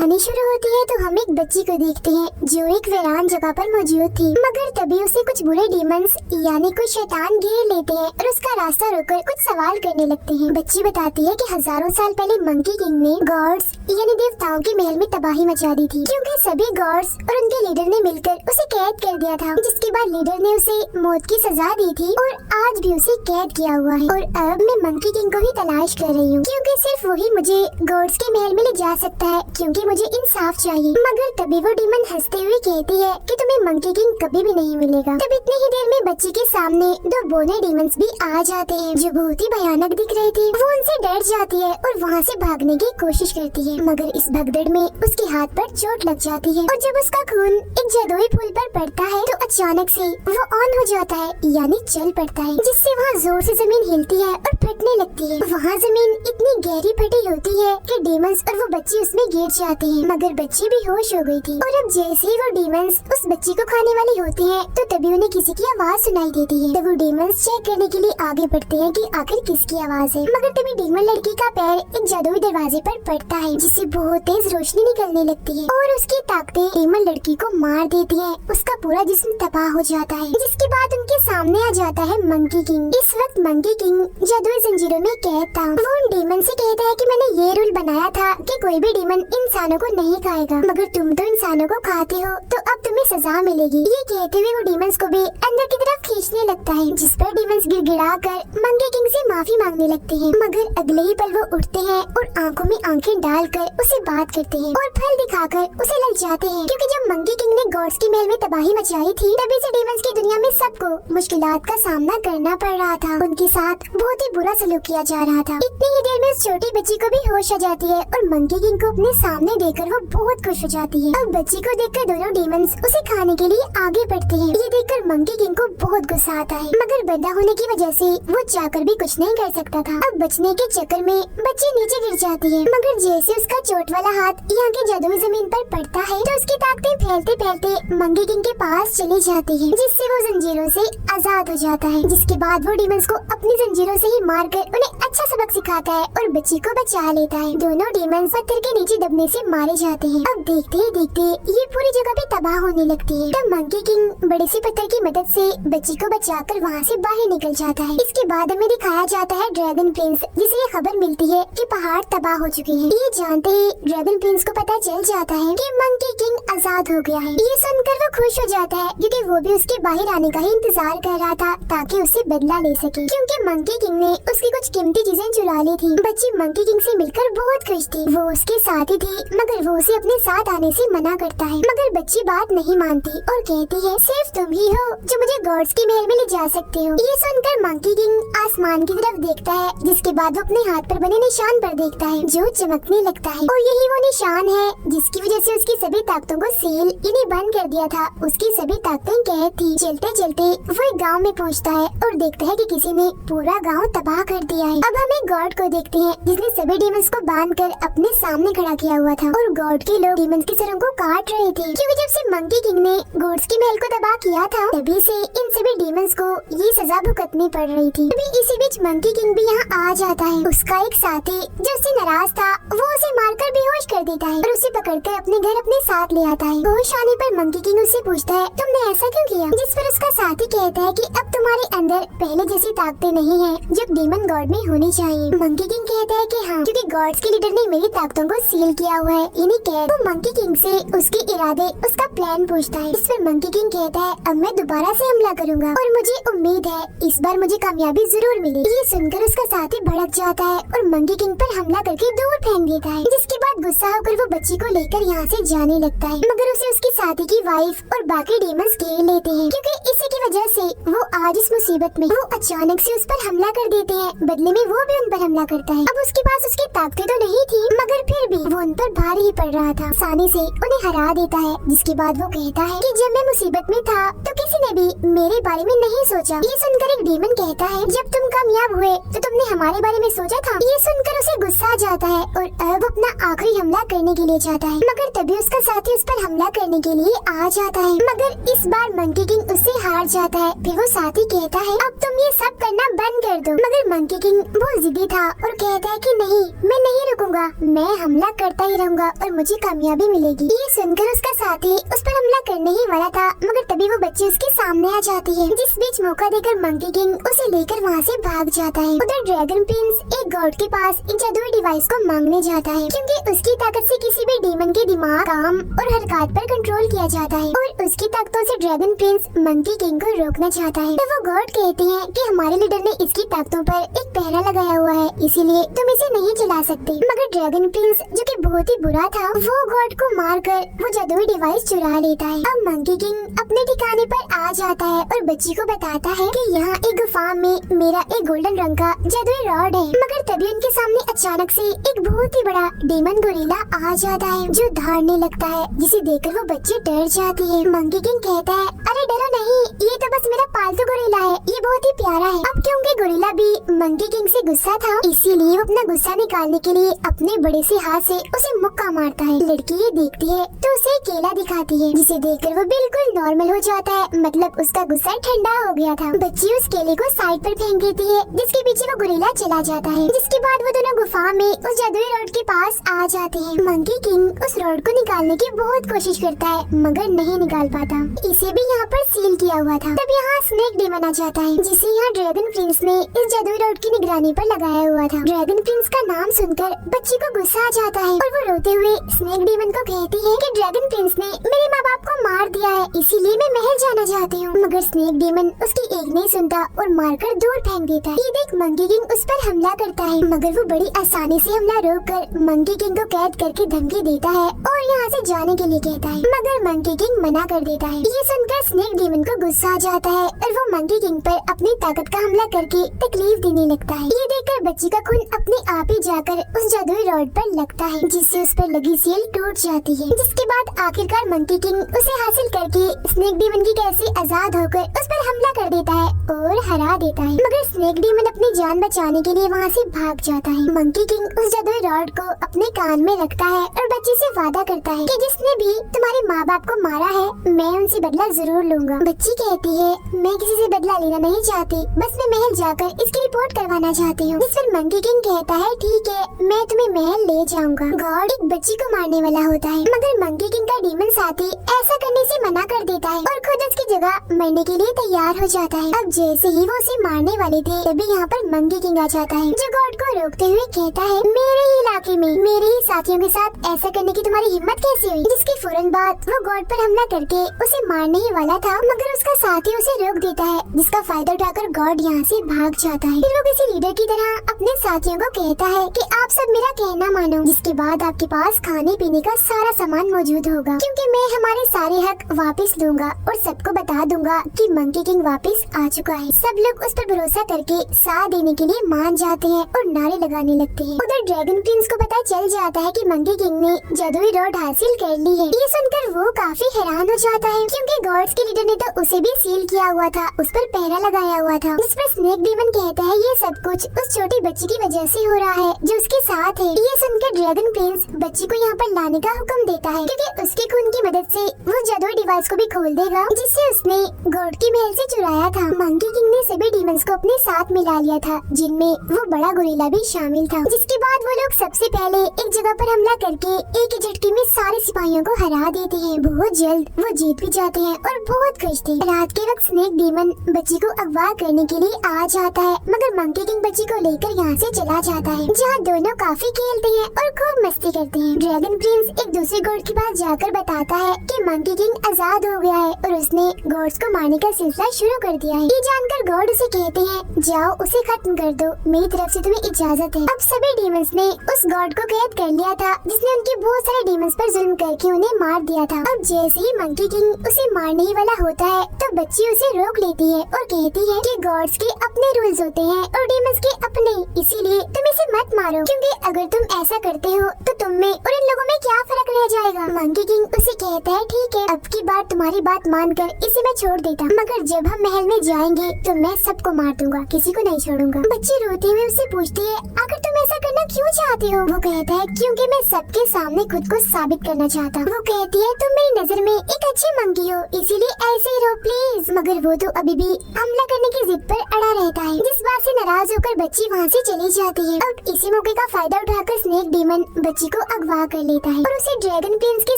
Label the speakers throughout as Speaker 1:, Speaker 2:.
Speaker 1: कहानी शुरू होती है तो हम एक बच्ची को देखते हैं जो एक वीरान जगह पर मौजूद थी, मगर तभी उसे कुछ बुरे डीमंस यानी कुछ शैतान घेर लेते हैं और उसका रास्ता रोककर कुछ सवाल करने लगते हैं। बच्ची बताती है कि हजारों साल पहले मंकी किंग ने गॉड्स यानी देवताओं के महल में तबाही मचा दी थी, क्योंकि सभी गॉड्स और उनके लीडर ने मिलकर उसे कैद कर दिया था। जिसके बाद लीडर ने उसे मौत की सजा दी थी और आज भी उसे कैद किया हुआ है। और अब मैं मंकी किंग को ही तलाश कर रही हूँ, क्योंकि सिर्फ वही मुझे गॉड्स के महल में ले जा सकता है, क्योंकि मुझे इंसाफ चाहिए। मगर तभी वो डीमन हंसते हुए कहती है कि तुम्हें मंकी किंग कभी भी नहीं मिलेगा। तब इतनी ही देर में बच्ची के सामने दो बोने डीमंस भी आ जाते हैं जो बहुत ही भयानक दिख रहे थे। वो उनसे डर जाती है और वहाँ से भागने की कोशिश करती है, मगर इस भगदड़ में उसके हाथ पर चोट लग जाती है और जब उसका खून एक जादुई फूल पर पड़ता है तो अचानक से वो ऑन हो जाता है यानी चल पड़ता है, जिससे वहाँ जोर से जमीन हिलती है और फटने लगती है। वहाँ जमीन इतनी गहरी फटी होती है कि डीमंस और वो बच्ची उसमें गिर जाते हैं, मगर बच्ची भी होश हो गई थी। और अब जैसे ही वो डीमंस उस बच्ची को खाने वाली होते हैं तो तभी उन्हें किसी की आवाज सुनाई देती है। तो वो डीमंस चेक करने के लिए आगे बढ़ते हैं कि आखिर किसकी आवाज है, मगर तभी डीमन लड़की का पैर एक जादुई दरवाजे पर पड़ता है, जिससे बहुत तेज रोशनी निकलने लगती है और उसकी ताकतें डीमन लड़की को मार देती है। उसका पूरा जिस्म तबाह हो जाता है, जिसके बाद उनके सामने आ जाता है मंकी किंग। इस वक्त मंकी किंग जादुई जंजीरों में कैद था। वो उन डीमन से कहता है कि मैंने ये रूल बनाया था कि कोई भी डीमन इंसानों को नहीं खाएगा, मगर तुम तो इंसानों को खाते हो तो अब तुम्हें सजा मिलेगी। ये कहते हुए वो डीमंस को भी अंदर की तरफ खींचने लगता है, जिस पर डीमंस गिड़गिड़ाकर मंकी किंग से माफी मांगने लगते हैं। मगर अगले ही पल वो उठते हैं और आंखों में आंखें डालकर उसे बात करते हैं और फल दिखाकर उसे ललचाते हैं, क्योंकि जब मंकी किंग ने गॉड्स के महल में तबाही मचाई थी तभी से डीमंस की दुनिया में सबको मुश्किलात का सामना करना पड़ रहा था। उनके साथ बहुत ही बुरा सलूक किया जा रहा था। इतनी ही देर में उस छोटी बच्ची को भी होश आ जाती है और मंकी किंग को अपने सामने देखकर वो बहुत खुश हो जाती है। अब बच्ची को देखकर दोनों डीमंस उसे खाने के लिए आगे बढ़ते हैं। ये देखकर मंकी किंग को बहुत गुस्सा आता है, मगर बंधा होने की वजह से वो चाहकर भी कुछ नहीं कर सकता था। अब बचने के चक्कर में बच्ची नीचे गिर जाती है, मगर जैसे उसका चोट वाला हाथ यहाँ के जादुई जमीन पर पड़ता है तो उसकी ताकतें फैलते फैलते मंकी किंग के पास चली जाती है, जिससे वो जंजीरों से आजाद हो जाता है। जिसके बाद वो डीमंस को अपनी जंजीरों से ही मारकर उन्हें अच्छा सबक सिखाता है और बच्ची को बचा लेता है। दोनों डीमंस पत्थर के नीचे दबने से मारे जाते हैं। अब देखते ही देखते ये पूरी जगह भी तबाह होने लगती है। तब मंकी किंग बड़े से पत्थर की मदद से बच्ची को बचाकर वहाँ से बाहर निकल जाता है। इसके बाद हमें दिखाया जाता है ड्रैगन प्रिंस, जिसे ये खबर मिलती है कि पहाड़ तबाह हो चुके हैं। ये जानते ही ड्रैगन प्रिंस को पता चल जाता है कि मंकी किंग आजाद हो गया है। ये सुनकर वो खुश हो जाता है, क्योंकि वो भी उसके बाहर आने का ही इंतजार कर रहा था ताकि उससे बदला ले सके, क्योंकि मंकी किंग ने उसकी कुछ कीमती चीजें चुरा ली थी। बच्ची मंकी किंग से मिलकर बहुत खुश थी। वो उसके साथ ही थी, मगर वो उसे अपने साथ आने से मना करता है, मगर बच्ची बात नहीं मानती और कहती है सिर्फ तुम ही हो जो मुझे गॉड्स के महल में ले जा सकते हो। ये सुनकर मंकी किंग आसमान की तरफ देखता है, जिसके बाद वो अपने हाथ पर बने निशान पर देखता है जो चमकने लगता है, और यही वो निशान है जिसकी वजह से उसकी सभी ताकतों को सील यानी बंद कर दिया था। उसकी सभी ताकतें कैद थी। चलते चलते वो एक गाँव में पहुँचता है और देखता है कि किसी ने पूरा गाँव तबाह कर दिया है। अब हम एक गॉड को देखते हैं जिसने सभी डीमंस को बांधकर अपने सामने खड़ा किया हुआ था और गॉड के लोग डीमंस के सरों को काट रहे थे, क्योंकि जब से मंकी किंग ने गॉड्स के महल को तबाह किया था तभी से इन सभी डीमंस को ये सजा भुगतनी पड़ रही थी। तभी इसी बीच मंकी किंग भी यहाँ आ जाता है। उसका एक साथी जो उससे नाराज था वो उसे मारकर बेहोश कर देता है और उसे पकड़कर अपने घर अपने साथ ले आता है। होश आने पर मंकी किंग उससे पूछता है तुमने ऐसा क्यों किया, जिस पर उसका साथी कहता है कि अब तुम्हारे अंदर पहले जैसी ताकतें नहीं है जो डीमन गॉड में होनी चाहिए। मंकी किंग कहता है कि हाँ, क्योंकि गॉड्स के लीडर ने मेरी ताकतों को सील किया हुआ है यानी कैद। वो मंकी किंग से उसके इरादे उसका प्लान पूछता है। इस पर मंकी किंग कहता है अब मैं दोबारा से हमला करूंगा और मुझे उम्मीद है इस बार मुझे कामयाबी जरूर मिलेगी। ये सुनकर उसका साथी भड़क जाता है और मंकी किंग पर हमला करके दूर फेंक देता है, जिसके बाद गुस्सा होकर वो बच्ची को लेकर यहाँ से जाने लगता है, मगर उसे उसके साथी की वाइफ और बाकी डीमंस घेर लेते हैं, क्योंकि इसी की वजह से वो आज इस मुसीबत में वो अचानक से उस पर हमला कर देते हैं। बदले में वो भी उन पर हमला करता है। अब उसके पास उसकी ताकतें तो नहीं थी, मगर फिर भी वो उन पर भारी ही पड़ रहा था। आसानी से उन्हें हरा देता है, जिसके बाद वो कहता है कि जब मैं मुसीबत में था तो किसी ने भी मेरे बारे में नहीं सोचा। ये सुनकर एक डीमन कहता है जब तुम कामयाब हुए तो तुमने हमारे बारे में सोचा था। ये सुनकर उसे गुस्सा आ जाता है और अब अपना आखिरी हमला करने के लिए जाता है, मगर तभी उसका साथी उस पर हमला करने के लिए आ जाता है, मगर इस बार मंकी किंग उससे हार जाता है। फिर वो साथी कहता है अब तुम ये सब करना बंद कर दो, मगर मंकी किंग बहुत जिद्दी था और कहता है कि नहीं, मैं नहीं रुकूंगा, मैं हमला करता ही रहूंगा और मुझे कामयाबी मिलेगी। ये सुनकर उसका साथी उस पर हमला करने ही वाला था, मगर तभी वो बच्ची उसके सामने आ जाती है, जिस बीच मौका देकर मंकी किंग उसे लेकर वहाँ से भाग जाता है। उधर ड्रैगन प्रिंस एक गॉड के पास एक जादुई डिवाइस को मांगने जाता है, क्योंकि उसकी ताकत से किसी भी डीमन के दिमाग, काम और हरकत पर कंट्रोल किया जाता है और उसकी ताकतों से ड्रैगन प्रिंस मंकी किंग को रोकना चाहता है। तो वो गॉड कहते हैं कि हमारे लीडर ने इसकी ताकतों पर एक पहरा लगाया हुआ है, इसीलिए तुम इसे नहीं चला सकते। मगर ड्रैगन प्रिंस जो कि बहुत ही बुरा था, वो गॉड को मारकर वो जादुई डिवाइस चुरा लेता है। अब मंकी किंग अपने ठिकाने पर आ जाता है और बच्ची को बताता है कि यहाँ एक गुफा में मेरा एक गोल्डन रंग का जादुई रॉड है। मगर तभी उनके सामने अचानक से एक बहुत ही बड़ा डेमन गोरिल्ला आ जाता है, जो दौड़ने लगता है, जिसे देखकर वो बच्ची डर जाती है। मंकी किंग कहता है अरे डरो नहीं, ये तो बस मेरा पालतू गोरिल्ला है, ये बहुत ही प्यारा है। अब क्योंकि गोरिल्ला भी मंकी किंग से गुस्सा था, इसीलिए वो अपना गुस्सा निकालने के लिए अपने बड़े से हाथ से उसे मुक्का मारता है। लड़की ये देखती है तो उसे केला दिखाती है, जिसे देखकर वो बिल्कुल नॉर्मल हो जाता है, मतलब उसका गुस्सा ठंडा हो गया था। बच्ची उस केले को साइड पर फेंक देती है, जिसके पीछे वो गोरिल्ला चला जाता है। जिसके बाद वो दोनों गुफा में उस जादुई रॉड के पास आ जाते हैं। मंकी किंग उस रॉड को निकालने की बहुत कोशिश करता है, मगर नहीं निकाल पाता। इसे भी यहाँ पर सील किया हुआ था। तब यहाँ स्नेक डेमन आ जाता है, जिसे यहाँ ड्रैगन प्रिंस ने इस जादुई रॉड की निगरानी पर लगाया हुआ था। ड्रैगन प्रिंस का नाम सुनकर बच्ची को गुस्सा आ जाता है और वो रोते हुए स्नेक डेमन को कहती है कि ड्रैगन प्रिंस ने मेरे माँ बाप को मार दिया है, इसीलिए मैं महल जाना चाहती हूँ। मगर स्नेक डेमन उसकी एक नहीं सुनता और मारकर दूर फेंक देता है। ये देख मंकी किंग उस पर हमला करता है, मगर वो बड़ी आसानी से हमला रोककर मंकी किंग को कैद करके धमकी देता है और यहाँ से जाने के लिए कहता है, मगर मंकी किंग मना कर देता है। ये सुनकर स्नेक डेमन को गुस्सा आ जाता है और वो मंकी किंग पर अपनी ताकत का हमला करके तकलीफ देने लगता है। ये देखकर बच्ची का खून अपने आप ही जाकर उस जादुई रॉड पर लगता है, जिससे उस पर लगी सील टूट जाती है। जिसके बाद आखिरकार मंकी किंग उसे हासिल करके स्नेक डेमन की कैद से आजाद होकर उस पर हमला कर देता है और हरा देता है। मगर स्नेक डेमन अपनी जान बचाने के लिए वहाँ से भाग जाता है। मंकी किंग उस जादुई रॉड को अपने कान में रखता है और बच्ची से वादा करता है कि जिसने भी तुम्हारे माँ बाप को मारा है, मैं उनसे बदला जरूर लूंगा। बच्ची कहती है मैं किसी से बदला लेना नहीं चाहती, बस मैं महल जाकर इसकी रिपोर्ट करवाना चाहती हूँ। जिस पर मंकी किंग कहता है ठीक है, मैं तुम्हें महल ले जाऊंगा। गॉड एक बच्ची को मारने वाला होता है, मगर मंकी किंग का डीमन साथी ऐसा करने से मना कर देता है और खुद उसकी जगह मरने के लिए तैयार हो जाता है। अब जैसे ही वो उसे मारने वाले थे, तभी यहाँ पर मंकी किंग आ जाता है, जो गॉड को रोकते हुए कहता है मेरे ही इलाके में मेरे ही साथियों के साथ ऐसा करने की तुम्हारी हिम्मत कैसे हुई। जिसके फौरन बाद वो गॉड पर हमला करके उसे मारने ही वाला था, मगर उसका साथी उसे रोक देता है, जिसका फायदा उठाकर गॉड यहाँ से भाग जाता है। फिर वो किसी लीडर की तरह अपने साथियों को कहता है कि आप सब मेरा कहना मानो, जिसके बाद आपके पास खाने पीने का सारा सामान मौजूद होगा, क्योंकि मैं हमारे सारे हक वापस लूंगा और सबको बता दूंगा कि मंकी किंग वापस आ चुका है। सब लोग उस पर भरोसा करके साथ देने के लिए मान जाते हैं और नारे लगाने लगते हैं। उधर ड्रैगन प्रिंस को पता चल जाता है कि मंकी किंग ने जादुई रॉड हासिल कर ली है। ये सुनकर वो काफी हैरान हो जाता है, क्योंकि गॉड्स के लीडर ने तो उसे भी सील किया हुआ था, उस पर पहरा लगाया हुआ था। जिस पर स्नेक डेमन कहता है ये सब कुछ उस छोटी बच्ची की वजह से हो रहा है जो उसके साथ है। ये सुनकर ड्रैगन प्रिंस बच्ची को यहाँ पर लाने का हुक्म देता है, क्योंकि उसके खून की मदद से वो जादुई डिवाइस को भी खोल देगा, जिससे उसने गॉड की महल से चुराया था। मंकी किंग ने सभी डीमंस को अपने साथ मिला लिया था, जिनमें वो बड़ा गोरिल्ला भी शामिल था। जिसके बाद वो लोग सबसे पहले एक जगह पर हमला करके एक ही झटके में सारे सिपाहियों को हरा देते हैं। बहुत जल्द वो जीत भी जाते हैं और बहुत खुश थे। रात के वक्त स्नेक डेमन बच्ची को अगवा करने के लिए आ जाता है, मगर मंकी किंग बच्ची को लेकर यहाँ से चला जाता है, जहाँ दोनों काफी खेलते हैं और खूब मस्ती करते हैं। ड्रैगन प्रिंस एक दूसरे गॉड के पास जाकर बताता है कि मंकी किंग आजाद हो गया है और उसने गॉड्स को मारने का सिलसिला शुरू कर दिया है। ये जानकर गॉड उसे कहते हैं जाओ उसे खत्म कर दो, मेरी तरफ से तुम्हें इजाजत है। अब सभी डीमंस ने उस गॉड को कैद कर लिया था, जिसने उनके बहुत सारे डीमंस पर जुल्म करके उन्हें मार दिया था। अब जैसे ही मंकी किंग उसे मारने ही वाला होता है, तो बच्ची उसे रोक लेती है और कहती है कि गॉड्स के अपने रूल्स होते हैं और डीमंस के अपने, इसीलिए तुम इसे मत मारो, क्योंकि अगर तुम ऐसा करते हो तो तुम में और इन लोगों में क्या फर्क रह लिया जाएगा। मंकी किंग उसे कहता है ठीक है, अब की बार तुम्हारी बात मानकर इसे मैं छोड़ देता, मगर जब हम महल में जाएंगे तो मैं सबको मार दूंगा, किसी को नहीं छोड़ूंगा। बच्ची रोते हुए उससे पूछती है आखिर तुम ऐसा करना क्यों चाहते हो? वो कहता है क्योंकि मैं सबके सामने खुद को साबित करना चाहता हूँ। वो कहती है तुम मेरी नजर में एक अच्छी मंकी हो, इसीलिए ऐसे ही रहो प्लीज। मगर वो तो अभी भी हमला करने की जिद पर अड़ा रहता है, जिस बात से नाराज होकर बच्ची वहाँ से चली जाती है। अब इसी मौके का फायदा उठाकर स्नेक डीमन बच्ची को अगवा कर लेता है और उसे ड्रैगन प्रिंस के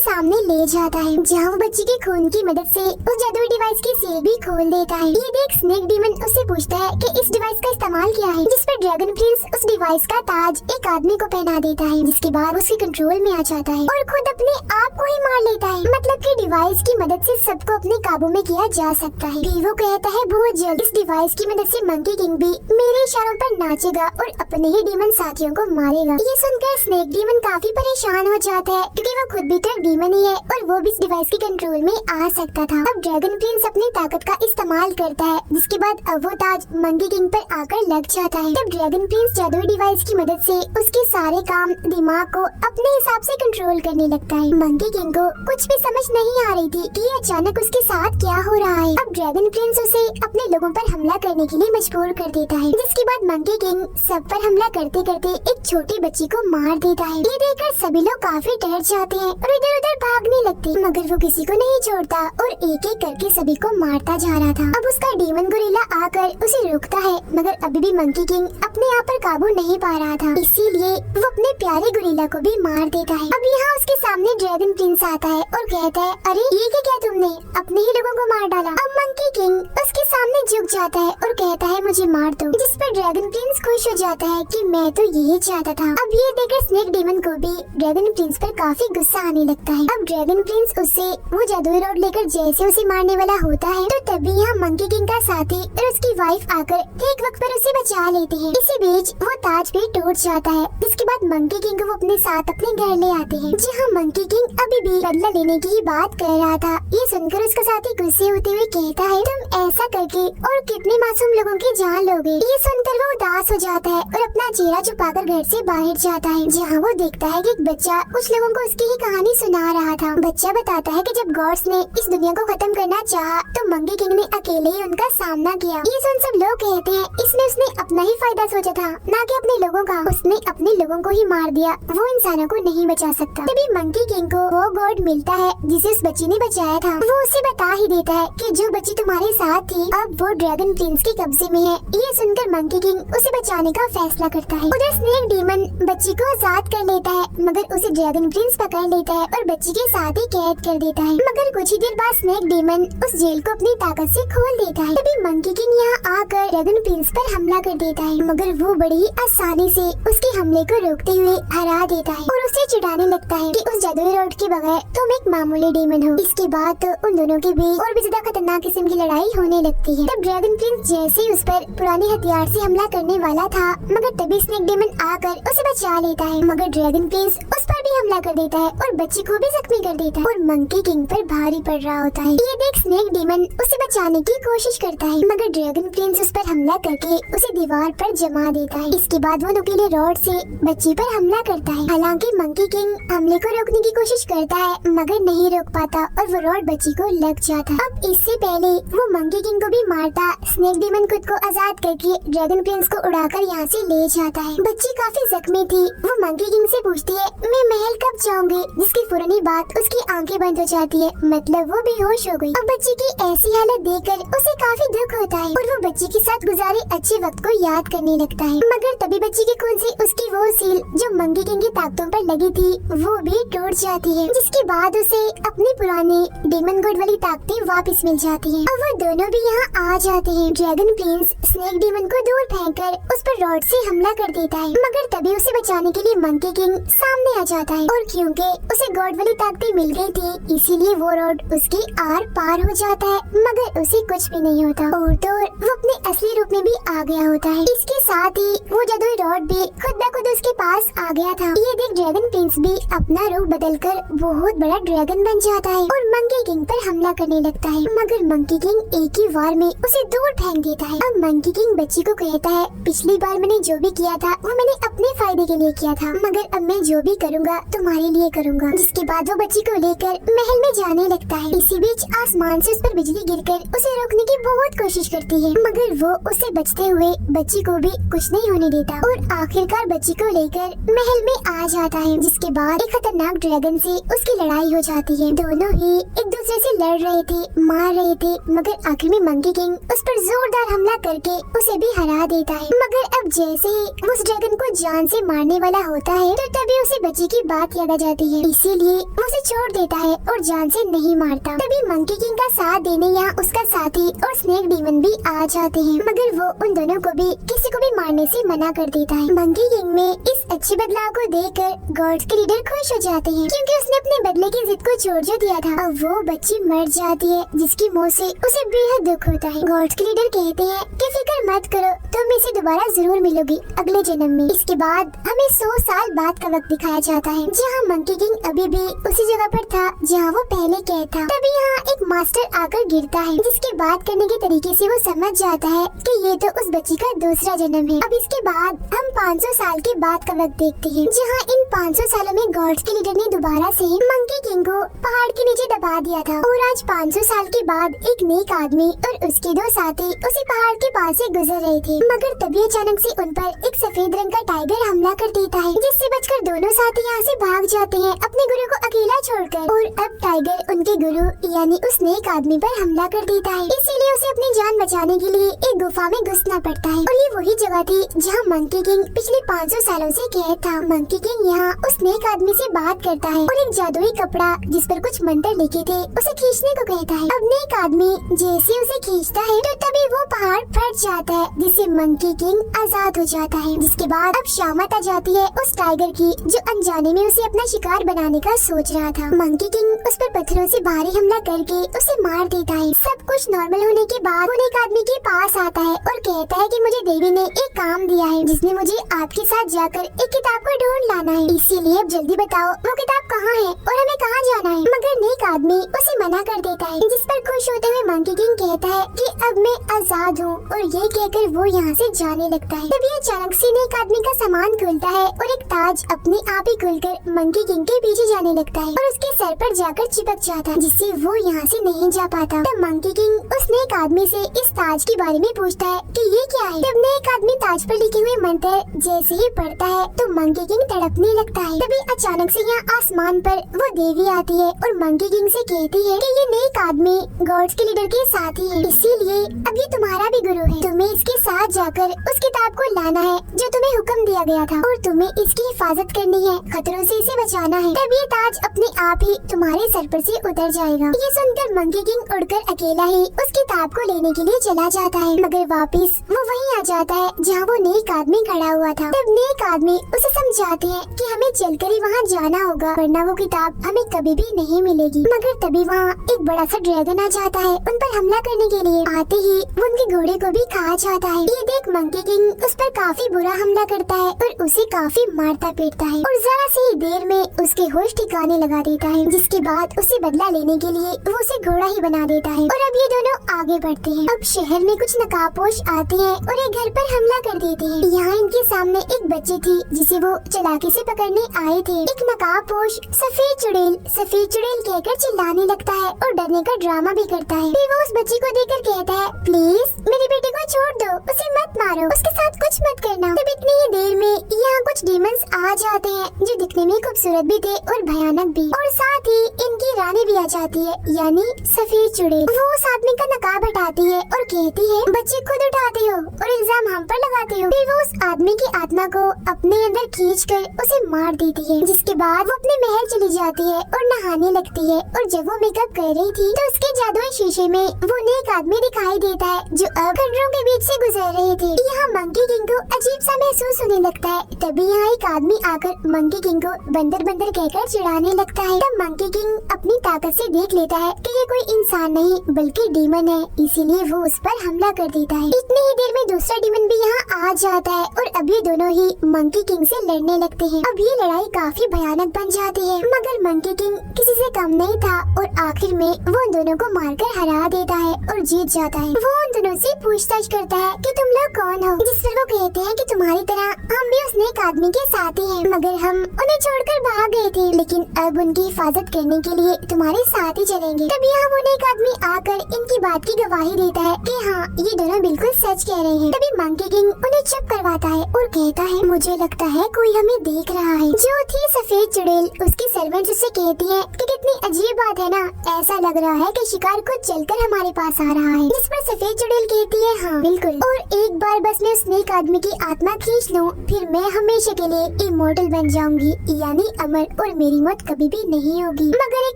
Speaker 1: सामने ले जाता है, जहाँ वो बच्ची के खून की मदद से उस जादुई डिवाइस की सील भी खोल देता है। ये देख स्नेक डीमन उससे पूछता है कि इस डिवाइस का इस्तेमाल क्या है, जिस पर ड्रैगन प्रिंस उस डिवाइस का ताज एक आदमी को पहना देता है, जिसके बाद उसके कंट्रोल में आ जाता है और खुद अपने आप को ही मार लेता है। मतलब कि डिवाइस की मदद से सबको अपने काबू में किया जा सकता है। फिर वो कहता है बहुत जल्द इस डिवाइस की मदद से मंकी किंग भी मेरे इशारों पर नाचेगा और अपने ही डीमन साथियों को मारेगा। ये सुनकर स्नेक डीमन काफी परेशान हो जाता है, क्योंकि वो खुद भी तो डीमन ही है और वो भी इस डिवाइस के कंट्रोल में आ सकता था। अब ड्रैगन प्रिंस अपनी ताकत का इस्तेमाल करता है, जिसके बाद अब वो ताज मंकी किंग पर आकर लग जाता है। तब ड्रैगन प्रिंस जादुई डिवाइस की मदद से उसके सारे काम दिमाग को अपने हिसाब से कंट्रोल करने लगता है। मंकी किंग को कुछ भी समझ नहीं आ रही थी कि ये अचानक उसके साथ क्या हो रहा है। अब ड्रैगन प्रिंस उसे अपने लोगों पर हमला करने के लिए मजबूर कर देता है, जिसके बाद मंकी किंग सब पर हमला करते करते एक छोटी बच्ची को मार देता है। ये देखकर सभी लोग काफी डर जाते हैं और इधर उधर भागने लगते हैं, मगर वो किसी को नहीं छोड़ता और एक एक करके सभी को मारता जा रहा था। अब उसका डीमन गोरिल्ला आकर उसे रोकता है, मगर अभी भी मंकी किंग अपने आप पर काबू नहीं पा रहा था, इसीलिए वो अपने प्यारे गोरिल्ला को भी मार देता है। अब यहाँ उसके सामने ड्रैगन प्रिंस आता है और कहता है अरे ये क्या तुमने अपने ही लोगों को मार डाला। अब मंकी किंग उसके सामने झुक जाता है और कहता है मुझे मार दो, जिस पर ड्रैगन प्रिंस खुश हो जाता है कि मैं तो यही चाहता था। अब ये देखकर स्नेक डीमन को भी ड्रैगन प्रिंस पर काफी गुस्सा आने लगता है। अब ड्रैगन प्रिंस उससे वो जादुई रॉड लेकर जैसे उसे मारने वाला होता है, तो तभी यहाँ मंकी किंग का साथी और उसकी वाइफ आकर ठीक वक्त पर उसे बचा लेते हैं। इसी बीच वो ताज भी टूट जाता है, जिसके बाद मंकी किंग को वो अपने साथ अपने घर ले आते हैं, जहाँ मंकी किंग अभी भी बदला लेने की ही बात कर रहा था। ये सुनकर उसका साथी गुस्से होते हुए कहता है तुम ऐसा करके और कितने मासूम लोगों की जान लोगे। ये सुनकर वो उदास हो जाता है और अपना चेहरा छुपाकर घर से बाहर जाता है, जहाँ वो देखता है कि एक बच्चा कुछ लोगों को उसकी ही कहानी सुना रहा था। बच्चा बताता है कि जब गॉड्स ने इस दुनिया को खत्म करना चाहा, तो मंकी किंग ने अकेले ही उनका सामना किया। ये सुन सब लोग कहते हैं इसने उसने अपना ही फायदा सोचा था, न कि अपने लोगों का। उसने अपने लोगों को ही मार दिया, वो इंसानों को नहीं बचा सकता। तभी मंकी किंग को वो गॉड मिलता है जिसे उस बच्ची ने बचाया था। वो उसे बता ही देता है कि जो बच्ची तुम्हारे साथ थी अब वो ड्रैगन प्रिंस के कब्जे में है। ये सुनकर मंकी किंग उसे बचाने का फैसला करता है। उधर स्नेक डीमन बच्ची को आजाद कर लेता है, मगर उसे ड्रैगन प्रिंस पकड़ लेता है और बच्ची के साथ ही कैद कर देता है। मगर कुछ ही देर बाद स्नेक डीमन उस जेल को अपनी ताकत से खोल देता है। तभी मंकी किंग यहाँ आकर ड्रैगन प्रिंस पर हमला कर देता है, मगर वो बड़ी ही आसानी से उसके हमले को रोकते हुए हरा देता है और उसे चिढ़ाने लगता है कि उस जादुई रॉड के बगैर तुम एक मामूली डीमन हो। इसके बाद तो उन दोनों के बीच और भी ज्यादा खतरनाक किस्म की लड़ाई होने लगती है। तब ड्रैगन प्रिंस जैसे ही उस पर पुराने हथियार से हमला करने वाला था, मगर तभी स्नेक डीमन आकर उसे बचा लेता है, मगर ड्रैगन प्रिंस उस पर भी हमला कर देता है और बच्ची को भी जख्मी कर देता है और मंकी किंग पर भारी पड़ रहा होता है। ये देख स्नेक डीमन उसे बचाने की कोशिश करता है, मगर ड्रैगन प्रिंस उस पर हमला करके उसे दीवार पर जमा देता है। इसके बाद वो नुकीले रॉड से बच्ची पर हमला करता है। हालांकि मंकी किंग हमले को रोकने की कोशिश करता है, मगर नहीं रोक पाता और वो रॉड बच्ची को लग जाता। अब इससे पहले वो मंकी किंग को भी मारता, स्नेक डीमन खुद को आजाद करके ड्रैगन प्रिंस को उड़ाकर यहाँ से ले जाता है। बच्ची काफी जख्मी थी। वो मंकी किंग से पूछती है मैं महल कब जाऊंगी, जिसकी फौरनी बात उसकी आंखें बंद हो जाती है, मतलब वो बेहोश हो गई। अब बच्ची की ऐसी हालत देखकर उसे काफी दुख होता है और वो बच्ची के साथ गुजारे अच्छे वक्त को याद करने लगता है। मगर तभी बच्ची के खून से उसकी वो सील जो मंकी किंग की ताकतों पर लगी थी वो भी टूट जाती है, जिसके बाद उसे अपनी पुरानी डीमन गॉड वाली ताकतें वापस मिल जाती हैं। अब वो दोनों भी यहाँ आ जाते हैं। ड्रैगन प्रिंस स्नेक डीमन को दूर फेंककर उस पर रॉड से हमला कर देता है, मगर तभी उसे बचाने के लिए मंकी किंग सामने आ जाता है और क्योंकि उसे गॉड वाली ताकतें मिल गई थी, इसीलिए वो रॉड उसके आर पार हो जाता है, मगर उसे कुछ भी नहीं होता और तो वो अपने असली रूप में भी आ गया होता है। इसके साथ ही वो जादुई रॉड भी खुद ब खुद उसके पास आ गया था। ये देख ड्रैगन प्रिंस भी अपना रूप बदल जलकर बहुत बड़ा ड्रैगन बन जाता है और मंकी किंग पर हमला करने लगता है, मगर मंकी किंग एक ही वार में उसे दूर फेंक देता है। अब मंकी किंग बच्ची को कहता है, पिछली बार मैंने जो भी किया था वो मैंने अपने फायदे के लिए किया था, मगर अब मैं जो भी करूँगा तुम्हारे लिए करूँगा। जिसके बाद वो बच्ची को लेकर महल में जाने लगता है। इसी बीच आसमान से उस पर बिजली गिरकर उसे रोकने की बहुत कोशिश करती है, मगर वो उससे बचते हुए बच्ची को भी कुछ नहीं होने देता और आखिरकार बच्ची को लेकर महल में आ जाता है। जिसके बाद एक खतरनाक ड्रैगन से उसकी लड़ाई हो जाती है। दोनों ही एक दूसरे से लड़ रहे थे, मार रहे थे, मगर आखिर में मंकी किंग उस पर जोरदार हमला करके उसे भी हरा देता है। मगर अब जैसे ही उस ड्रैगन को जान से मारने वाला होता है तो तभी उसे बच्ची की बात याद आ जाती है, इसीलिए वो उसे छोड़ देता है और जान से नहीं मारता। तभी मंकी किंग का साथ देने यहाँ उसका साथी और स्नेक डीमन भी आ जाते हैं, मगर वो उन दोनों को भी किसी को भी मारने से मना कर देता है। मंकी किंग में इस अच्छे बदलाव को देखकर गॉड्स के लीडर खुश हो जाते हैं, क्योंकि उसने अपने बदले की जिद को छोड़ जो दिया था। अब वो बच्ची मर जाती है, जिसकी मौत से उसे बेहद दुख होता है। गॉड्स के लीडर कहते हैं कि फिक्र मत करो, तुम इसे दोबारा जरूर मिलोगी अगले जन्म में। इसके बाद हमें 100 साल बाद का वक्त दिखाया जाता है, जहाँ मंकी किंग अभी भी उसी जगह पर था जहाँ वो पहले कैद था। तभी यहाँ एक मास्टर आकर गिरता है, जिसके बात करने के तरीके से वो समझ जाता है कि ये तो उस बच्ची का दूसरा जन्म है। अब इसके बाद हम 500 साल के बाद का वक्त देखते हैं, जहाँ इन 500 सालों में गॉड्स के लीडर ने दोबारा से मंकी किंग को पहाड़ के नीचे दबा दिया था और आज 500 साल के बाद एक नेक आदमी और उसके 2 साथी उसी पहाड़ के पास से गुजर रहे थे, मगर तभी अचानक से उन पर एक सफेद रंग का टाइगर हमला कर देता है, जिससे बचकर दोनों साथी यहाँ से भाग जाते हैं अपने गुरु को अकेला छोड़कर। और अब टाइगर उनके गुरु यानी उस नेक आदमी पर हमला कर देता है, इसीलिए उसे अपनी जान बचाने के लिए एक गुफा में घुसना पड़ता है। और ये वही जगह थी जहाँ मंकी किंग पिछले 500 सालों से कैद था। मंकी किंग यहाँ उस नेक आदमी से बात करता है और एक जादुई कपड़ा जिस पर कुछ मंत्र लिखे थे उसे खींचने को कहता है। अब नेक आदमी जैसे उसे खींचता है तो तभी वो पहाड़ फट जाता है, जिससे मंकी किंग आजाद हो जाता है। जिसके बाद अब शामत आ जाती है उस टाइगर की, जो अनजाने में उसे अपना शिकार बनाने का सोच रहा था। मंकी किंग उस पर पत्थरों से भारी हमला करके उसे मार देता है। सब कुछ नॉर्मल होने के बाद वो एक आदमी के पास आता है और कहता है कि मुझे देवी ने एक काम दिया है, जिसने मुझे आपके साथ जाकर एक किताब को ढूंढ लाना है, इसीलिए अब जल्दी बताओ वो किताब कहाँ है और हमें कहाँ जाना है। मगर नेक आदमी उसे मना कर देता है, जिस पर खुश होते हुए मंकी किंग कहता है कि अब मैं आजाद हूँ, और ये कहकर वो यहाँ से जाने लगता है। तभी अचानक से नेक आदमी का सामान खुलता है और एक ताज अपने आप ही खुलकर मंकी किंग के पीछे जाने लगता है और उसके सर पर जाकर चिपक जाता है, जिससे वो यहाँ से नहीं जा पाता। तब मंकी किंग उस नेक आदमी से इस ताज के बारे में पूछता है कि ये क्या है। तब नेक आदमी ताज पर लिखे हुए मंत्र जैसे ही पढ़ता है तो मंकी किंग तड़पने लगता है। तभी अचानक से यहाँ आसमान पर वो देवी आती है और मंकी किंग से कहती है कि ये नेक आदमी गॉड्स के लीडर के साथी है, इसीलिए अब ये तुम्हारा भी गुरु है। तुम्हें इसके साथ जाकर उस किताब को लाना है जो तुम्हें हुक्म दिया गया था, और तुम्हें इसकी हिफाजत करनी है, खतरों से इसे बचाना है। तब ये ताज अपने आप ही तुम्हारे सर पर से उतर जाएगा। ये सुनकर मंकी किंग उड़कर अकेला ही उस किताब को लेने के लिए चला जाता है, मगर वापस वो वहीं आ जाता है जहाँ वो नेक आदमी खड़ा हुआ था। तब नेक आदमी उसे समझाते हैं कि हमें चलकर ही वहाँ जाना होगा, वरना वो किताब हमें कभी भी नहीं मिलेगी। मगर तभी वहाँ एक बड़ा सा ड्रैगन आ जाता है उन पर हमला करने के लिए। आते ही वो उनके घोड़े को भी खा जाता है। ये देख मंकी किंग उस पर काफी बुरा हमला करता है और उसे काफी मारता पीटता है और जरा सी ही देर में उसके होश ठिकाने लगा देता है, जिसके बाद उसे बदला लेने के लिए वो उसे घोड़ा ही बना देता है। और अब ये दोनों आगे बढ़ते हैं। अब शहर में कुछ नकाबपोश आते हैं और एक घर पर हमला कर देते हैं। यहाँ इनके सामने एक बच्ची थी जिसे वो चालाकी से पकड़ने आए थे। एक नकाबपोश सफेद चुड़ैल कहकर चिल्लाने लगता है और डरने का ड्रामा भी करता है। फिर वो उस बच्ची को देखकर कहता है, प्लीज मेरे बेटे को छोड़ दो, उसे मत मारो, उसके साथ कुछ मत करना। तब इतनी ही देर में यहाँ कुछ डीमंस आ जाते हैं जो दिखने में खूबसूरत भी थे और भयानक भी, और साथ ही इनकी रानी भी आ जाती है यानी सफेद चुड़ैल। वो उस आदमी का नकाब हटाती है और कहती है, बच्चे खुद उठाते हो और इल्जाम हम पर लगाते हो। फिर वो उस आदमी की आत्मा को अपने अंदर खींचकर उसे मार देती है, जिसके बाद वो अपने महल चली जाती है और नहाने लगती है। और जब वो मेकअप कर रही थी तो उसके जादुई शीशे में वो नेक आदमी दिखाई देता है जो अब खंडरों के बीच से गुजर रहे थे। यहाँ मंकी किंग को अजीब सा महसूस होने लगता है। तभी यहाँ एक आदमी आकर मंकी किंग को बंदर कहकर चिढ़ाने लगता है। तब मंकी किंग अपनी ताकत से देख लेता है कि ये कोई इंसान नहीं बल्कि डीमन है, इसीलिए वो उस पर हमला कर देता है। इतनी ही देर में दूसरा डीमन भी यहाँ आ जाता है और अब ये दोनों ही मंकी किंग से लड़ने लगते हैं। अब ये लड़ाई काफी भयानक बन जाती है, मगर मंकी किंग किसी से कम नहीं था और आखिर में वो उन दोनों को मारकर हरा देता है और जीत जाता है। वो उन दोनों से पूछताछ करता है कि तुम लोग कौन हो, जिस पर वो कहते हैं कि तुम्हारी तरह हम भी उस नेक आदमी के साथी हैं, मगर हम उन्हें छोड़कर भाग गए थे, लेकिन अब उनकी हिफाजत करने के लिए तुम्हारे साथ ही चलेंगे। तभी यहाँ वो नेक आदमी आकर इनकी बात की गवाही देता है कि हाँ ये दोनों बिल्कुल सच कह रहे हैं। तभी मंकी किंग उन्हें चुप करवाता है और कहता है मुझे लगता है कोई हमें देख रहा है। जो थी सफेद चुड़ैल, उसकी सर्वेंट उससे कहती है कि कितनी अजीब बात है ना, ऐसा लग रहा है कि शिकार खुद चलकर हमारे पास आ रहा है। जिस पर सफेद चुड़ैल कहती है हाँ बिल्कुल, और एक बार बस मैं उस नेक आदमी की आत्मा खींच लूं, फिर मैं हमेशा के लिए इमोर्टल बन जाऊंगी, यानी अमर, और मेरी मौत कभी भी नहीं होगी। मगर एक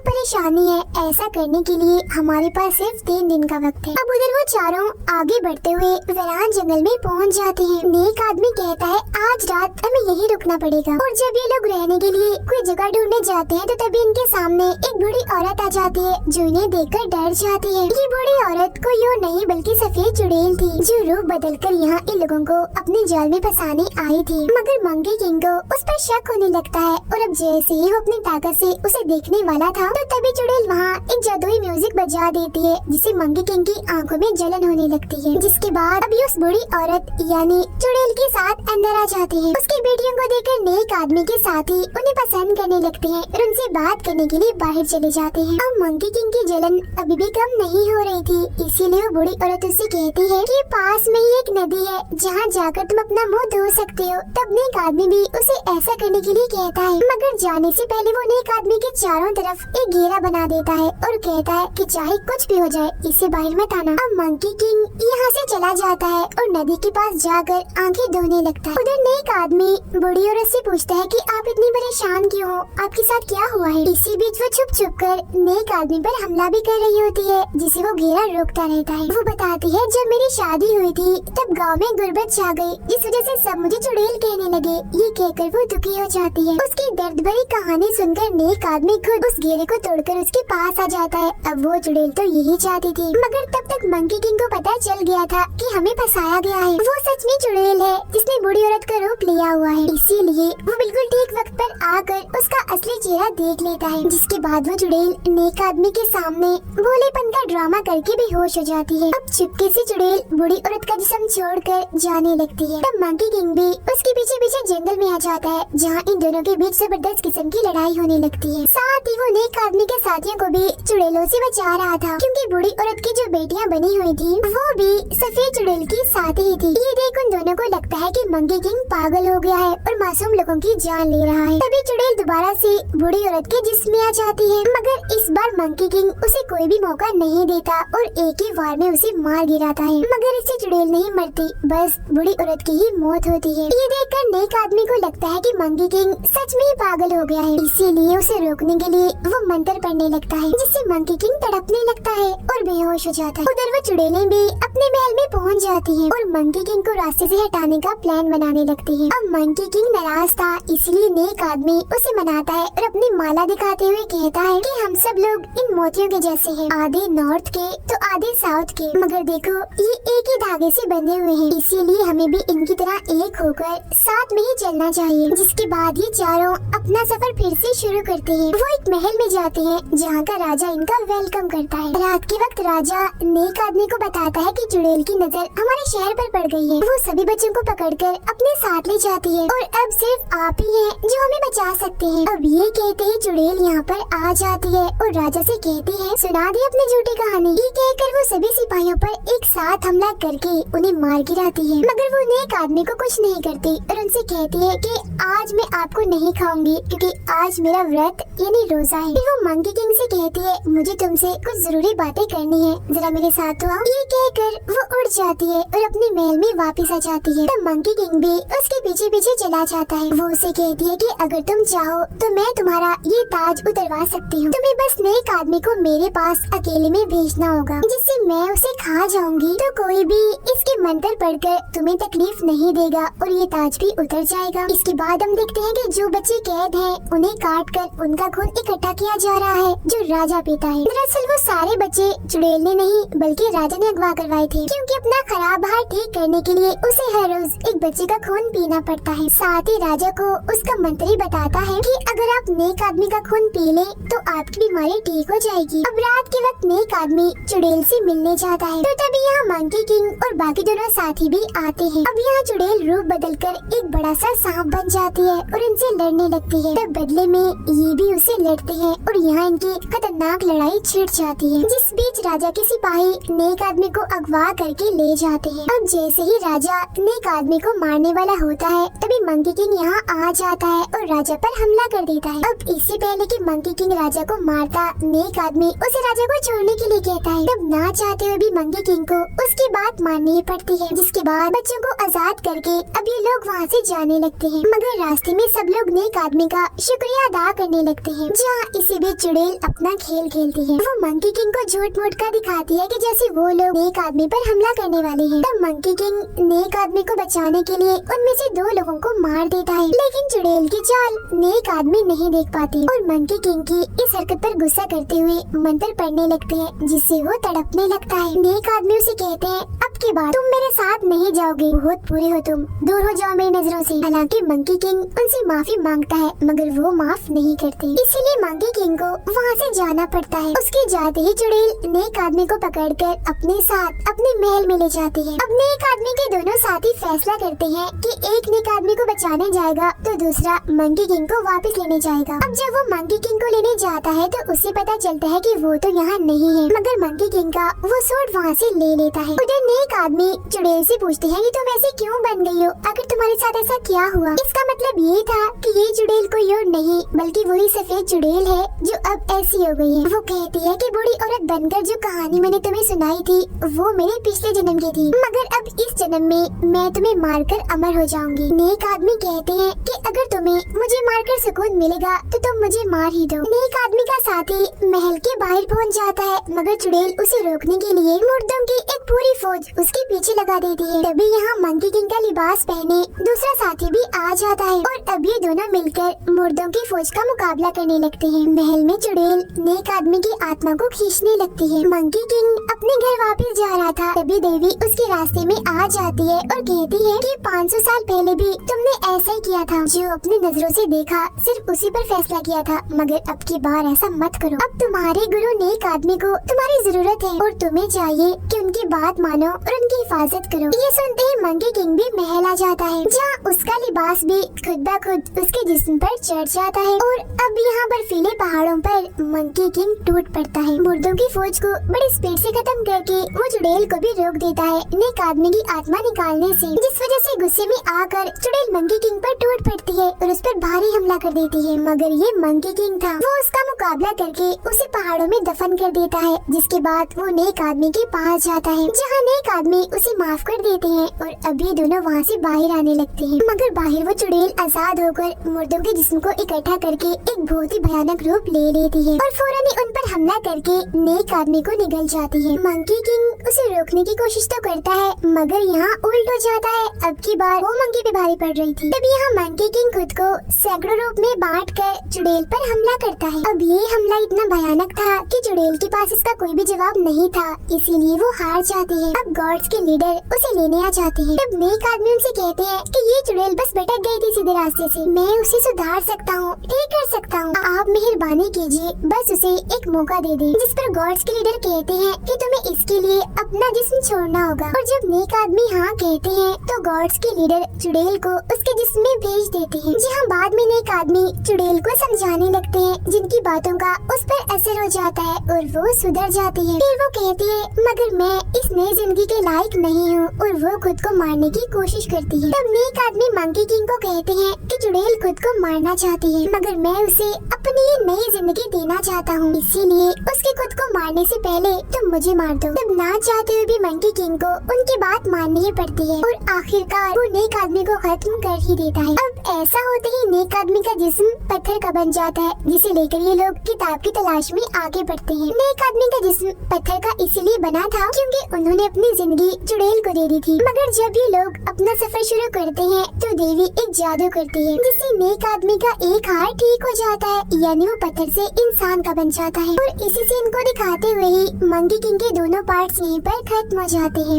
Speaker 1: परेशानी है, ऐसा करने के लिए हमारे पास सिर्फ 3 दिन का वक्त है। अब उधर वो चारों आगे बढ़ते हुए वीरान जंगल में पहुंच जाते हैं। नेक आदमी कहता है आज रात हमें यहीं रुकना पड़ेगा, और जब ये लोग रहने के लिए कोई जगह ढूंढने जाते हैं तो तभी इनके सामने एक बूढ़ी औरत आ जाती है जो इन्हें देखकर डर जाती है। ये बूढ़ी औरत कोई और नहीं बल्कि सफेद चुड़ैल थी, जो रूप बदलकर यहाँ इन लोगों को अपने जाल में फंसाने आई थी। मगर मंकी किंग को उस पर शक होने लगता है, और अब जैसे ही वो अपनी ताकत से उसे देखने वाला था तो तभी चुड़ैल वहाँ एक जादुई म्यूजिक बजा देती है, जिससे मंकी किंग की आंखों में जलन होने लगती है। जिसके बाद अभी उस बूढ़ी औरत यानी चुड़ैल के साथ अंदर आ जाती है। उसकी बेटियों को देखकर नेक आदमी के साथी उन्हें पसंद करने लगते हैं और उनसे बात करने के लिए बाहर चले जाते हैं। अब मंकी किंग की जलन अभी भी कम नहीं हो रही थी, इसीलिए वो बूढ़ी औरत उससे कहती है कि पास में ही एक नदी है जहाँ जाकर तुम अपना मुंह धो सकते हो। तब नेक आदमी भी उसे ऐसा करने के लिए कहता है, मगर जाने से पहले वो नेक आदमी के चारों तरफ एक घेरा बना देता है और कहता है कि चाहे कुछ भी हो जाए इसे बाहर मत आना। अब मंकी किंग यहाँ से चला जाता है और नदी के पास जाकर आंखें धोने लगता है। उधर नेक आदमी बूढ़ी औरत से पूछता है कि आप इतनी परेशान क्यों हो, आपके साथ क्या हुआ है। इसी बीच वो छुप छुप कर नेक आदमी पर हमला भी कर रही होती है, जिसे वो घेरा रोकता रहता है। वो बताती है जब मेरी शादी हुई थी तब गांव में गुर्बत छा गई, इस वजह से सब मुझे चुड़ैल कहने लगे। ये कहकर वो दुखी हो जाती है। उसकी दर्द भरी कहानी सुनकर नेक आदमी खुद उस घेरे को तोड़कर उसके पास आ जाता है। अब वो चुड़ैल तो यही चाहती थी, मगर तब तक मंकी किंग को पता चल गया था कि हमें फंसाया गया है। वो सच में चुड़ैल है जिसने बूढ़ी औरत का रूप लिया हुआ है, इसीलिए वो बिल्कुल ठीक वक्त पर आकर उसका असली चेहरा देख लेता है। जिसके बाद वो चुड़ैल नेक आदमी के सामने भोलेपन का ड्रामा करके बेहोश हो जाती है। अब चुपके से चुड़ैल बूढ़ी औरत का जिस्म छोड़कर जाने लगती है। तब मंकी किंग भी उसके पीछे पीछे जंगल में आ जाता है, जहाँ इन दोनों के बीच जबरदस्त किस्म की लड़ाई होने लगती है। साथ ही वो नेक आदमी के साथियों को भी चुड़ैलों से बचा रहा था, क्योंकि बूढ़ी औरत की जो बेटियां बनी हुई थी वो भी सफेद चुड़ैल की साथी ही थी। ये देख उन दोनों को लगता है कि मंकी किंग पागल हो गया है और मासूम लोगों की जान ले रहा है। तभी चुड़ैल दोबारा से बूढ़ी औरत के जिस्म में आ जाती है, मगर इस बार मंकी किंग उसे कोई भी मौका नहीं देता और एक ही वार में उसे मार गिराता है। मगर इससे चुड़ैल नहीं मरती, बस बूढ़ी औरत की ही मौत होती है। ये देखकर नेक आदमी को लगता है कि मंकी किंग सच में ही पागल हो गया है, इसीलिए उसे रोकने के लिए वो मंत्र पढ़ने लगता है, जिससे मंकी किंग तड़पने लगता है और बेहोश हो जाता है। उधर वो चुड़ैलें भी अपने महल में पहुंच जाती हैं और मंकी किंग को रास्ते से हटाने का प्लान बनाने लगती हैं। अब मंकी किंग नाराज था, इसलिए नेक आदमी उसे मनाता है और अपनी माला दिखाते हुए कहता है कि हम सब लोग इन मोतियों के जैसे हैं, आधे नॉर्थ के तो आधे साउथ के, मगर देखो ये एक ही धागे से बंधे हुए हैं, इसीलिए हमें भी इनकी तरह एक होकर साथ में ही चलना चाहिए। जिसके बाद ये चारों अपना सफर फिर से शुरू करते हैं। वो एक महल में जाते हैं जहाँ का राजा इनका वेलकम करता है। रात के वक्त राजा नेक आदमी को बताता है कि चुड़ैल की नजर हमारे शहर पर पड़ गई है। वो सभी बच्चों को पकड़कर अपने साथ ले जाती है और अब सिर्फ आप ही हैं जो हमें बचा सकते हैं। अब ये कहते ही चुड़ैल यहाँ पर आ जाती है और राजा से कहती है सुना दी अपनी झूठी कहानी। ये कहकर वो सभी सिपाहियों पर एक साथ हमला करके उन्हें मार गिराती है, मगर वो नेक आदमी को कुछ नहीं करती और उनसे कहती है कि आज मैं आपको नहीं खाऊंगी क्योंकि आज मेरा व्रत यानी रोजा है। फिर वो मंकी किंग से कहती है मुझे तुमसे कुछ जरूरी बातें करनी है, जरा मेरे साथ तो आओ। ये कहकर वो उड़ जाती है और अपने महल में वापस आ जाती है। तब मंकी किंग भी उसके पीछे पीछे चला जाता है। वो उसे कहती है कि अगर तुम चाहो तो मैं तुम्हारा ये ताज उतरवा सकती हूँ। तुम्हें बस नेक आदमी को मेरे पास अकेले में भेजना होगा, जिससे मैं उसे खा जाऊंगी तो कोई भी इसके मंत्र पढ़कर तुम्हें तकलीफ नहीं देगा और ये ताज भी उतर जाएगा। इसके बाद हम देखते हैं कि जो बच्चे कैद हैं उन्हें काट कर उनका खून इकट्ठा किया जा रहा है जो राजा पीता है। दरअसल वो सारे बच्चे चुड़ैल ने नहीं बल्कि राजा ने अगवा करवाए थे, क्योंकि अपना खराब हाल ठीक करने के लिए उसे हर रोज एक बच्चे का खून पीना पड़ता है। साथ ही राजा को उसका मंत्री बताता है कि अगर आप नेक आदमी का खून पी ले तो आपकी बीमारी ठीक हो जाएगी। अब रात के वक्त नेक आदमी चुड़ैल से मिलने जाता है तो तभी यहाँ मंकी किंग और बाकी दोनों साथी भी आते हैं। अब यहाँ चुड़ैल रूप बदलकर एक बड़ा सा सांप बन जाती है और इनसे लड़ने लगती है। तब बदले में ये भी उसे लड़ते हैं और यहाँ इनकी खतरनाक लड़ाई छिड़ जाती है, जिस बीच राजा के सिपाही नेक आदमी को अगवा करके ले जाते हैं। अब जैसे ही राजा नेक आदमी को मारने वाला होता है तभी मंकी किंग यहाँ आ जाता है और राजा पर हमला कर देता है। अब इससे पहले कि मंकी किंग राजा को मारता, नेक आदमी उसे राजा को छोड़ने के लिए कहता है। तब ना चाहते हुए भी मंकी किंग को उसकी बात माननी ही पड़ती है, जिसके बाद बच्चों को आजाद करके अब ये लोग वहाँ से जाने लगते हैं। मगर रास्ते में सब लोग नेक आदमी का शुक्रिया अदा करने लगते हैं। जहाँ इसी बीच चुड़ैल अपना खेल खेलती है। वो मंकी किंग को झूठ मूठ का दिखाती है कि जैसे वो लोग नेक आदमी पर हमला करने वाले हैं। तब मंकी किंग नेक आदमी को बचाने के लिए उनमें से 2 लोगों को मार देता है, लेकिन चुड़ैल की चाल नेक आदमी नहीं देख पाती और मंकी किंग की इस हरकत पर गुस्सा करते हुए मंत्र पढ़ने लगते हैं, जिससे वो तड़पने लगता है। नेक आदमी उसे कहते हैं, अब की बार तुम मेरे साथ नहीं जाओगे, बहुत बुरे हो तुम, दूर हो जाओ मेरी नजरों से। हालांकि मंकी किंग उनसे माफी मांगता है मगर वो माफ नहीं करते, इसीलिए मंकी किंग को वहाँ से जाना पड़ता है। उसके जाते ही चुड़ैल नेक आदमी को पकड़कर अपने साथ अपने महल में ले जाती है। अब नेक आदमी के दोनों साथी फैसला करते हैं कि एक नेक आदमी को बचाने जाएगा तो दूसरा मंकी किंग को वापस लेने जाएगा। अब जब वो मंकी किंग को लेने जाता है तो उसे पता चलता है कि वो तो यहाँ नहीं है, मगर मंकी किंग का वो सूट वहाँ से ले लेता है। उधर नेक आदमी चुड़ैल से पूछते हैं कि तुम ऐसे क्यों बन गई हो, आखिर तुम्हारे साथ ऐसा क्या हुआ। इसका मतलब ये था कि ये चुड़ैल कोई और नहीं बल्कि वही सफेद चुड़ैल है जो अब ऐसी हो गई है। वो कहती है कि बूढ़ी औरत बनकर जो कहानी मैंने तुम्हें सुनाई थी वो मेरे पिछले जन्म की थी, मगर अब इस जन्म में मैं तुम्हें मारकर अमर हो जाऊंगी। नेक आदमी कहते हैं कि अगर तुम्हें मुझे मारकर सुकून मिलेगा तो तुम मुझे मार ही दो। नेक आदमी का साथी महल के बाहर पहुंच जाता है, मगर चुड़ैल उसे रोकने के लिए मुर्दों की एक पूरी फौज उसके पीछे लगा देती है। तभी यहाँ मंकी किंग का लिबास पहने दूसरा साथी भी आ जाता है और अब ये दोनों मिलकर मुर्दों की फौज का मुकाबला करने लगते हैं। महल में चुड़ैल नेक आदमी की आत्मा को खींचने लगती है। मंकी किंग अपने घर वापस जा रहा था, तभी देवी उसके रास्ते में आ जाती है और कहती है कि 500 साल पहले भी तुमने ऐसा ही किया था, जो अपनी नजरों से देखा सिर्फ उसी पर फैसला किया था, मगर अब की बार ऐसा मत करो। अब तुम्हारे गुरु नेक आदमी को तुम्हारी जरूरत है और तुम्हें चाहिए कि उनकी बात मानो और उनकी हिफाजत करो। ये सुनते ही मंकी किंग भी महल आ जाता है, जहाँ उसका लिबास भी खुद ब खुद उसके जिस्म पर चढ़ जाता है और अब यहाँ बर्फीले पहाड़ों पर मंकी किंग टूट पड़ता है। मुर्दों की फौज को बड़ी स्पीड से खत्म करके वो चुड़ैल को भी रोक देता है नेक आदमी की आत्मा निकालने से, जिस वजह से गुस्से में आकर चुड़ैल मंकी किंग पर टूट पड़ती है और उस पर भारी हमला कर देती है। मगर ये मंकी किंग था, वो उसका मुकाबला करके उसे पहाड़ों में दफन कर देता है, जिसके बाद वो नेक आदमी के पास जाता है, जहाँ नेक आदमी उसे माफ कर देते हैं और अभी दोनों वहाँ से बाहर आने लगते हैं। मगर बाहर वो चुड़ैल आजाद होकर मुर्दों के जिस्म को इकट्ठा करके एक बहुत ही भयानक रूप ले लेती है और फौरन ही उन पर हमला करके नेक आदमी को निगल जाती है। मंकी किंग उसे रोकने की कोशिश तो करता है मगर यहाँ उल्ट हो जाता है। अब की बार वो मंकी पे भारी पड़ रही थी। तभी यहाँ मंकी किंग खुद को सैकड़ों रूप में बांट कर चुड़ैल पर हमला करता है। अब ये हमला इतना भयानक था कि चुड़ैल के पास इसका कोई भी जवाब नहीं था, इसीलिए वो हार जाती है। अब गॉड्स के लीडर उसे लेने आ जाते हैं। तब नेक आदमी उनसे कहते हैं कि ये चुड़ैल बस भटक गई थी सीधे रास्ते से, मैं उसे सुधार सकता हूँ, ठीक कर सकता हूँ, आप मेहरबानी कीजिए, बस उसे एक मौका दे दें। जिस पर गॉड्स के लीडर कहते हैं कि तुम्हें इसके लिए अपना जिस्म छोड़ना होगा। और जब नेक आदमी हाँ कहते हैं तो गॉड्स के लीडर चुड़ैल को उसके जिस्म में भेज देते हैं, जहाँ बाद में नेक आदमी चुड़ैल को समझाने लगते हैं, जिनकी बातों का उस पर असर हो जाता है और वो सुधर जाती है। फिर वो कहती है मगर मैं इस नई जिंदगी के लायक नहीं हूँ और वो खुद को मारने की कोशिश करती है। तब नेक आदमी मंकी किंग को कहते हैं कि चुड़ैल खुद को मारना चाहती है, मगर मैं उसे अपनी ये नई जिंदगी देना चाहता हूँ, इसीलिए उसके खुद को मारने से पहले तुम मुझे मार दो। तब ना चाहते हुए भी मंकी किंग को उनकी बात माननी ही पड़ती है और आखिरकार वो नेक आदमी को खत्म कर ही देता है। अब ऐसा होते ही नेक आदमी का जिस्म पत्थर का बन जाता है, जिसे लेकर ये लोग किताब की तलाश में आगे बढ़ते हैं। नेक आदमी का जिस्म पत्थर का इसलिए बना था क्योंकि उन्होंने अपनी जिंदगी चुड़ैल को दे दी थी। मगर जब ये लोग अपना सफर शुरू करते हैं तो देवी एक जादू करती है, जिससे नेक आदमी का एक हाथ ठीक हो जाता है, यानी वो पत्थर से इंसान का बन जाता है। और इसी सीन को दिखाते हुए ही मंकी किंग के दोनों पार्ट्स यहीं पर खत्म हो जाते हैं।